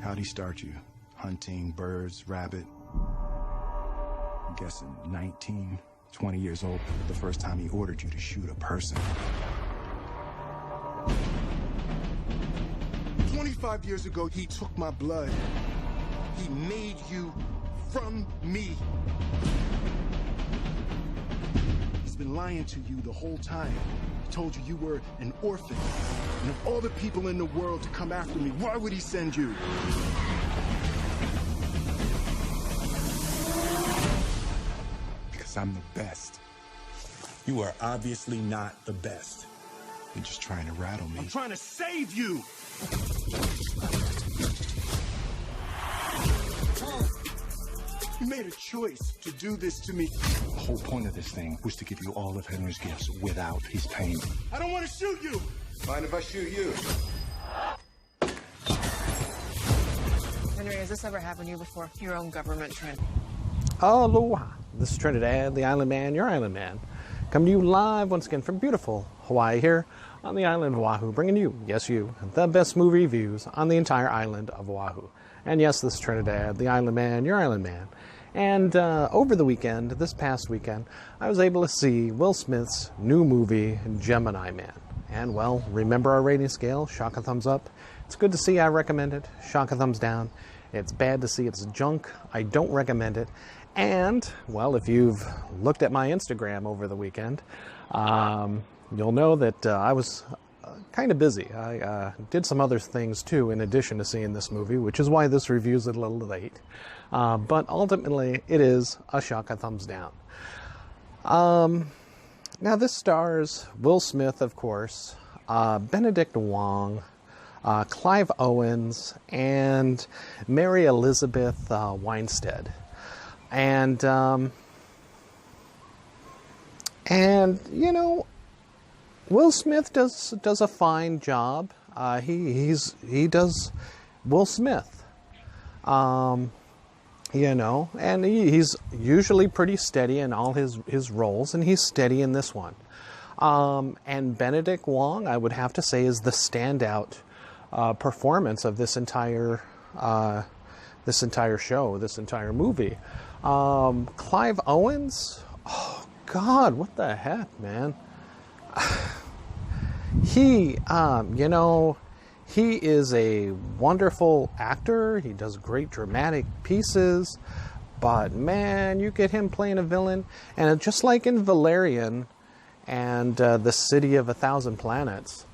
How'd he start you? Hunting, birds, rabbit? I'm guessing 19, 20 years old, the first time he ordered you to shoot a person. 25 years ago, he took my blood. He made you from me. He's been lying to you the whole time. He told you you were an orphan. And of all the people in the world to come after me, why would he send you? Because I'm the best. You are obviously not the best. You're just trying to rattle me. I'm trying to save you! You made a choice to do this to me. The whole point of this thing was to give you all of Henry's gifts without his pain. I don't want to shoot you! Mind if I shoot you? Henry, has this ever happened to you before? Your own government, Trin. Aloha. This is Trinidad, the Island Man, your Island Man. Coming to you live once again from beautiful Hawaii here on the island of Oahu, bringing you, yes you, the best movie reviews on the entire island of Oahu. And yes, this is Trinidad, the Island Man, your Island Man. And over the weekend, this past weekend, I was able to see Will Smith's new movie, Gemini Man. And well, remember our rating scale, shock a thumbs up. It's good to see, I recommend it. Shock a thumbs down. It's bad to see, it's junk. I don't recommend it. And, well, if you've looked at my Instagram over the weekend, you'll know that I was kind of busy. I did some other things too in addition to seeing this movie, which is why this review is a little late. But ultimately, it is a shock a thumbs down. Now, this stars Will Smith, of course, Benedict Wong, Clive Owens, and Mary Elizabeth Winstead. And you know, Will Smith does a fine job. He does Will Smith. You know, and he's usually pretty steady in all his roles, and he's steady in this one. And Benedict Wong, I would have to say, is the standout performance of this entire show, this entire movie. Clive Owens, oh God, what the heck, man? He, you know, he is a wonderful actor. He does great dramatic pieces, but man, you get him playing a villain, and just like in Valerian and the City of a Thousand Planets,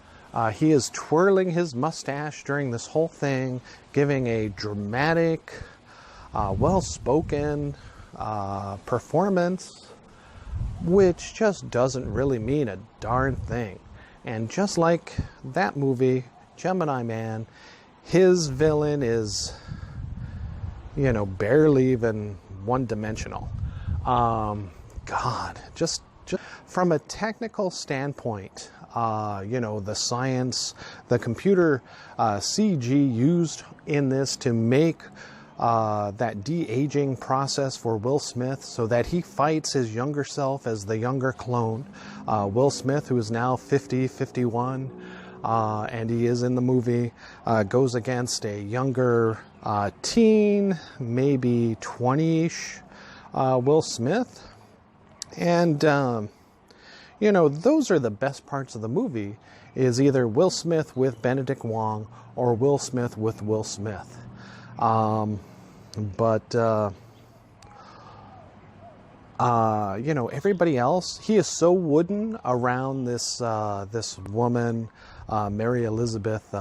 he is twirling his mustache during this whole thing, giving a dramatic, well-spoken performance, which just doesn't really mean a darn thing. And just like that movie, Gemini Man, his villain is, you know, barely even one-dimensional. God, just from a technical standpoint, you know, the science, the computer CG used in this to make that de-aging process for Will Smith so that he fights his younger self as the younger clone. Will Smith, who is now 50, 51, and he is in the movie, goes against a younger teen, maybe 20-ish Will Smith. And, you know, those are the best parts of the movie, is either Will Smith with Benedict Wong or Will Smith with Will Smith. You know, everybody else, he is so wooden around this woman, Mary Elizabeth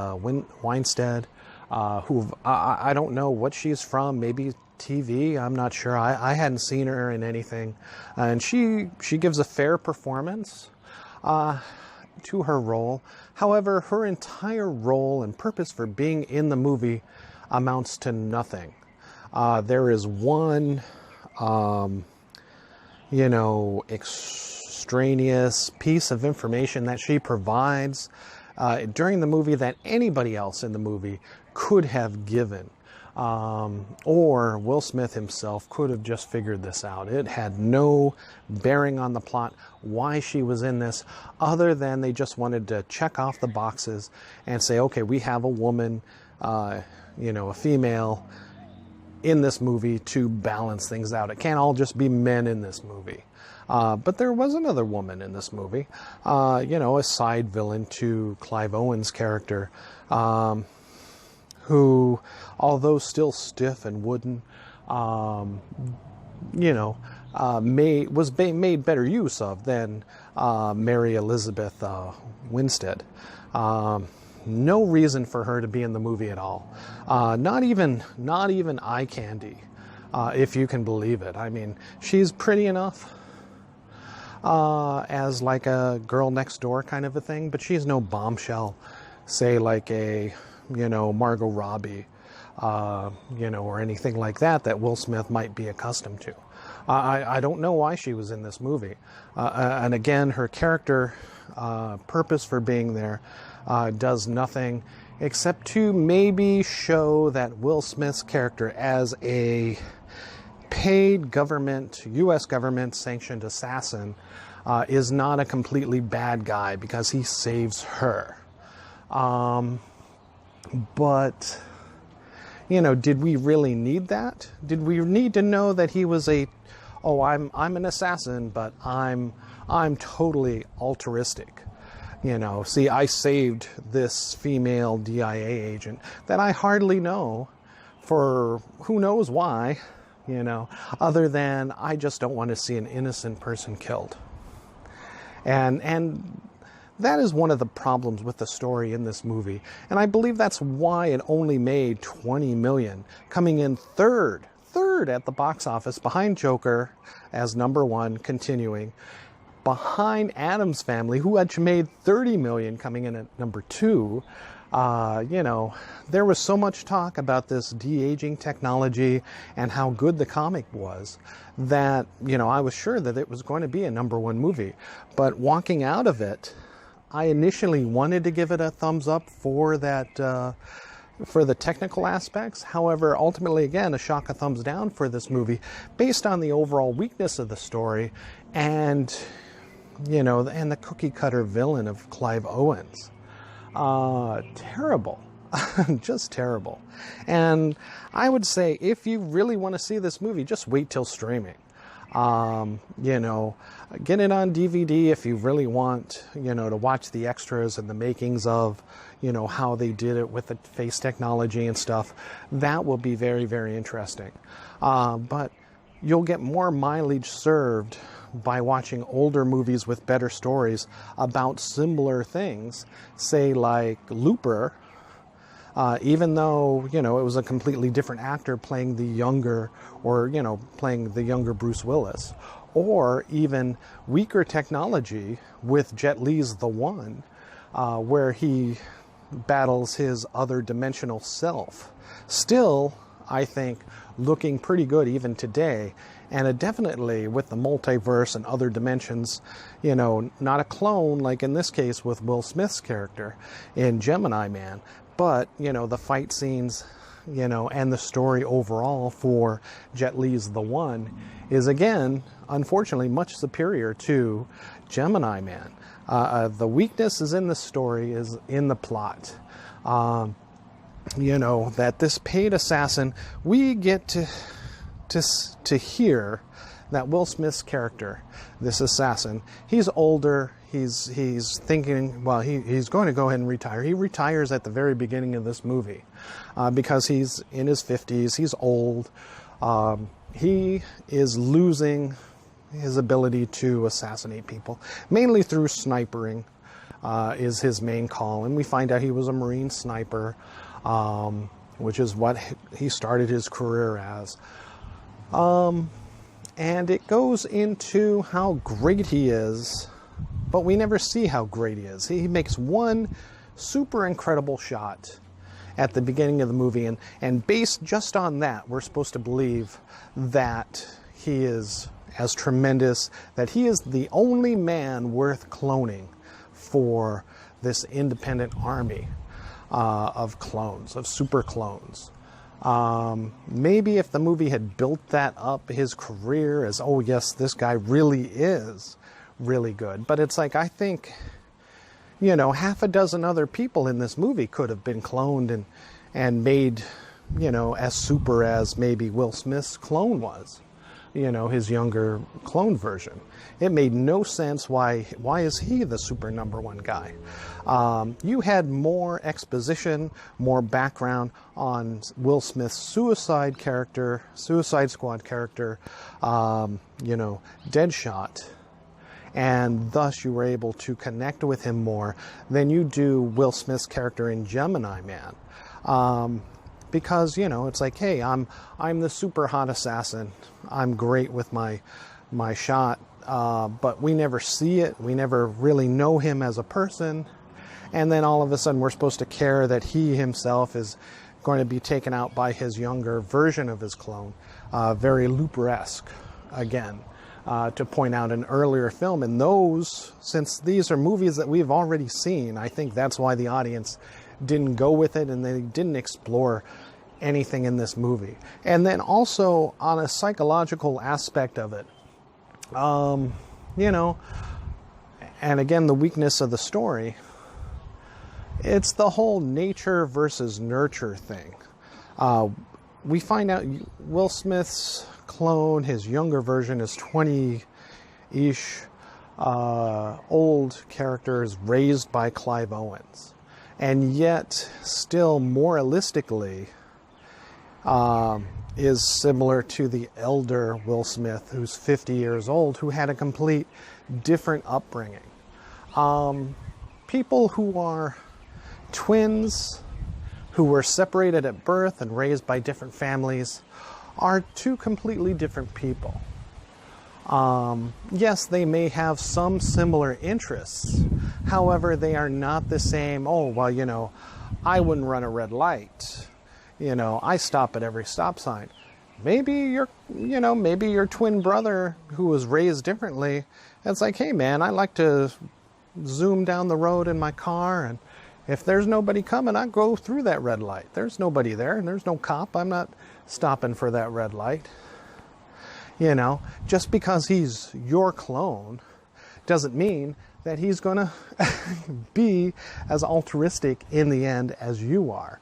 Winstead, who I don't know what she's from, maybe TV, I'm not sure. I hadn't seen her in anything, and she gives a fair performance to her role. However, her entire role and purpose for being in the movie amounts to nothing. There is one, you know, extraneous piece of information that she provides during the movie that anybody else in the movie could have given. Or Will Smith himself could have just figured this out. It had no bearing on the plot why she was in this, other than they just wanted to check off the boxes and say, okay, we have a woman you know, a female in this movie to balance things out. It can't all just be men in this movie. But there was another woman in this movie, you know, a side villain to Clive Owen's character, who, although still stiff and wooden, you know, was made better use of than Mary Elizabeth Winstead. No reason for her to be in the movie at all. Not even eye candy, if you can believe it. I mean, she's pretty enough as like a girl next door kind of a thing, but she's no bombshell, say like a, you know, Margot Robbie, you know, or anything like that Will Smith might be accustomed to. I don't know why she was in this movie. And again, her character purpose for being there does nothing except to maybe show that Will Smith's character as a paid government, U.S. government sanctioned assassin is not a completely bad guy because he saves her. But, you know, did we really need that? Did we need to know that he was I'm an assassin, but I'm totally altruistic? You know, see, I saved this female DIA agent that I hardly know for who knows why, you know, other than I just don't want to see an innocent person killed. And that is one of the problems with the story in this movie. And I believe that's why it only made $20 million, coming in third at the box office, behind Joker as #1, continuing, behind Addams Family, who had made $30 million, coming in at #2. You know, there was so much talk about this de-aging technology and how good the comic was that, you know, I was sure that it was going to be a #1 movie. But walking out of it, I initially wanted to give it a thumbs up for that, for the technical aspects. However, ultimately, again, a thumbs down for this movie based on the overall weakness of the story and, you know, and the cookie cutter villain of Clive Owens. Terrible. Just terrible. And I would say if you really want to see this movie, just wait till streaming. You know, get it on DVD if you really want, you know, to watch the extras and the makings of, you know, how they did it with the face technology and stuff. That will be very, very interesting. But you'll get more mileage served by watching older movies with better stories about similar things, say like Looper, even though, you know, it was a completely different actor playing the younger, or, you know, playing the younger Bruce Willis, or even weaker technology with Jet Li's The One, where he battles his other dimensional self. Still, I think, looking pretty good even today, and definitely with the multiverse and other dimensions, you know, not a clone like in this case with Will Smith's character in Gemini Man, but, you know, the fight scenes, you know, and the story overall for Jet Li's The One is, again, unfortunately, much superior to Gemini Man. The weakness is in the story, is in the plot. You know, that this paid assassin, we get to hear that Will Smith's character, this assassin, he's older, he's thinking, well, he's going to go ahead and retire. He retires at the very beginning of this movie because he's in his 50s, he's old, he is losing his ability to assassinate people, mainly through snipering is his main call, and we find out he was a Marine sniper, which is what he started his career as. And it goes into how great he is, but we never see how great he is. He makes one super incredible shot at the beginning of the movie, and based just on that, we're supposed to believe that he is as tremendous, that he is the only man worth cloning for this independent army of clones, of super clones. Maybe if the movie had built that up, his career as, oh yes, this guy really is really good. But it's like, I think, you know, half a dozen other people in this movie could have been cloned and made, as super as maybe Will Smith's clone was, his younger clone version. It made no sense. Why is he the super #1 guy? You had more exposition, more background on Will Smith's Suicide Squad character, Deadshot, and thus you were able to connect with him more than you do Will Smith's character in Gemini Man. Because, it's like, hey, I'm the super hot assassin. I'm great with my shot, but we never see it. We never really know him as a person. And then all of a sudden we're supposed to care that he himself is going to be taken out by his younger version of his clone. Very Looper-esque, again, to point out an earlier film. And those, since these are movies that we've already seen, I think that's why the audience didn't go with it and they didn't explore anything in this movie. And then also on a psychological aspect of it, and again, the weakness of the story, it's the whole nature versus nurture thing. We find out Will Smith's clone, his younger version, is 20-ish old character, is raised by Clive Owens. And yet, still moralistically, is similar to the elder Will Smith, who's 50 years old, who had a complete different upbringing. People who are twins, who were separated at birth and raised by different families, are two completely different people. Yes, they may have some similar interests. However, they are not the same. Oh, well, I wouldn't run a red light. I stop at every stop sign. Maybe your twin brother who was raised differently, it's like, hey man, I like to zoom down the road in my car, and if there's nobody coming, I go through that red light. There's nobody there, and there's no cop. I'm not stopping for that red light. Just because he's your clone doesn't mean that he's going to be as altruistic in the end as you are.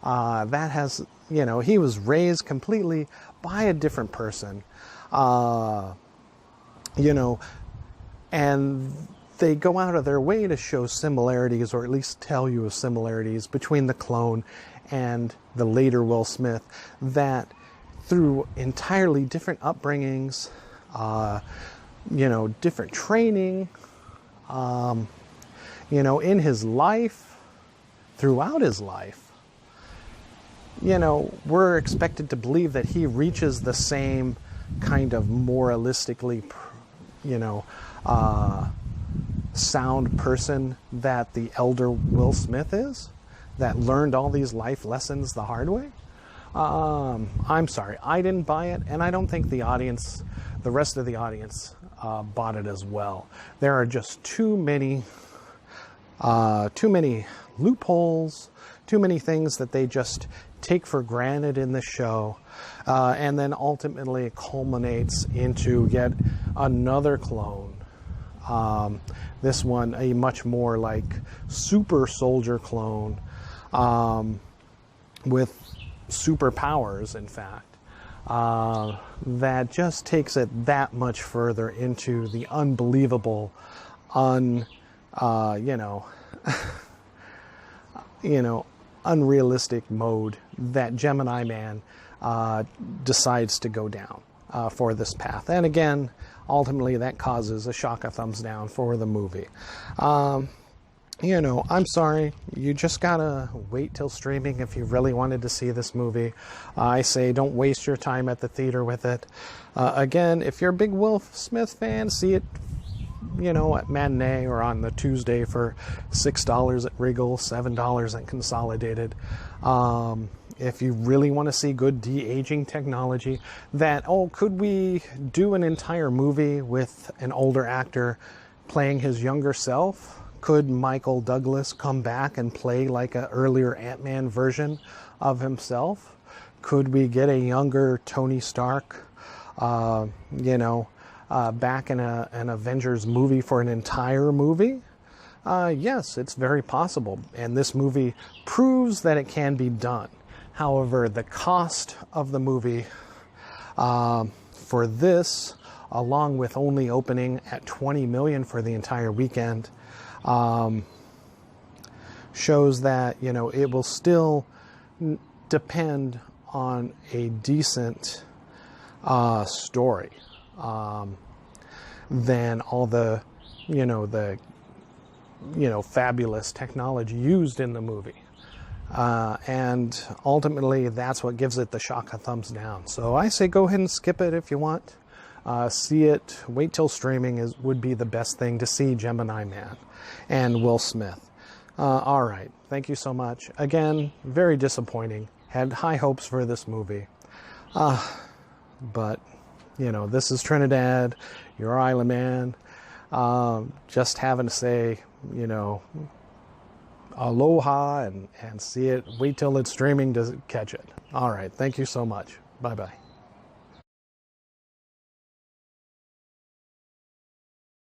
That has, he was raised completely by a different person, and they go out of their way to show similarities, or at least tell you of similarities between the clone and the later Will Smith, that through entirely different upbringings, different training, in his life, throughout his life, we're expected to believe that he reaches the same kind of moralistically, sound person that the elder Will Smith is, that learned all these life lessons the hard way. I'm sorry, I didn't buy it, and I don't think the rest of the audience, bought it as well. There are just too many loopholes, too many things that they just take for granted in the show, and then ultimately it culminates into yet another clone. This one, a much more like super soldier clone, with superpowers, in fact, that just takes it that much further into the unbelievable, unrealistic mode that Gemini Man decides to go down for this path. And again, ultimately that causes a shock of thumbs down for the movie. I'm sorry, you just gotta wait till streaming if you really wanted to see this movie. I say don't waste your time at the theater with it. Again, if you're a big Will Smith fan, see it at matinee or on the Tuesday for $6 at Regal, $7 at Consolidated. If you really want to see good de-aging technology, could we do an entire movie with an older actor playing his younger self? Could Michael Douglas come back and play like an earlier Ant-Man version of himself? Could we get a younger Tony Stark, back in an Avengers movie for an entire movie? Yes, it's very possible, and this movie proves that it can be done. However, the cost of the movie for this, along with only opening at $20 million for the entire weekend, shows that, you know, it will still depend on a decent story than all the, fabulous technology used in the movie. And ultimately, that's what gives it the shock of thumbs down. So I say go ahead and skip it if you want. See it, wait till streaming would be the best thing to see Gemini Man and Will Smith. All right, thank you so much. Again, very disappointing. Had high hopes for this movie. But, this is Trinidad, your Island Man. Just having to say, aloha and see it. Wait till it's streaming to catch it. All right. Thank you so much. Bye-bye.